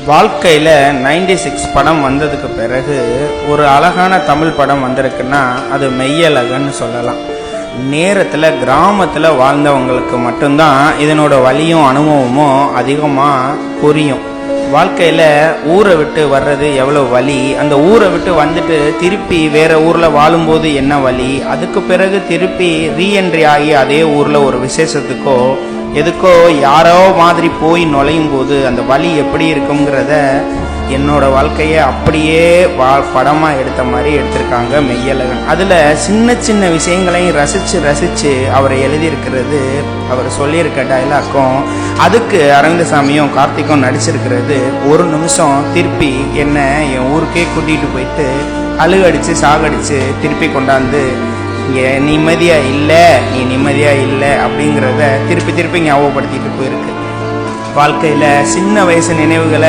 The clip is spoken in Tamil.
வாழ்க்கையில் 96 படம் வந்ததுக்கு பிறகு ஒரு அழகான தமிழ் படம் வந்திருக்குன்னா அது மெய்யழகன்னு சொல்லலாம். நேரத்தில் கிராமத்தில் வாழ்ந்தவங்களுக்கு மட்டும்தான் இதனோட வலியும் அனுபவமும் அதிகமாக புரியும். வாழ்க்கையில் ஊரை விட்டு வர்றது எவ்வளோ வலி, அந்த ஊரை விட்டு வந்துட்டு திருப்பி வேறு ஊரில் வாழும்போது என்ன வலி, அதுக்கு பிறகு திருப்பி ரீஎன்ட்ரி ஆகி அதே ஊரில் ஒரு விசேஷத்துக்கோ எதுக்கோ யாரோ மாதிரி போய் நுழையும் போது அந்த வலி எப்படி இருக்குங்கிறத என்னோட வாழ்க்கையை அப்படியே படமாக எடுத்த மாதிரி எடுத்திருக்காங்க மெய்யழகன். அதில் சின்ன சின்ன விஷயங்களையும் ரசித்து அவர் எழுதியிருக்கிறது, அவர் சொல்லியிருக்க டைலாக்கும், அதுக்கு அரங்கசாமியும் கார்த்திக்கும் நடிச்சிருக்கிறது. ஒரு நிமிஷம் திருப்பி என்ன என் ஊருக்கே கூட்டிகிட்டு போயிட்டு அழுகடிச்சு சாகடிச்சு திருப்பி கொண்டாந்து இங்கே நிம்மதியாக இல்லை, நீ நிம்மதியாக இல்லை அப்படிங்கிறத திருப்பி ஞாபகப்படுத்திட்டு போயிருக்கு. வாழ்க்கையில் சின்ன வயசு நினைவுகளை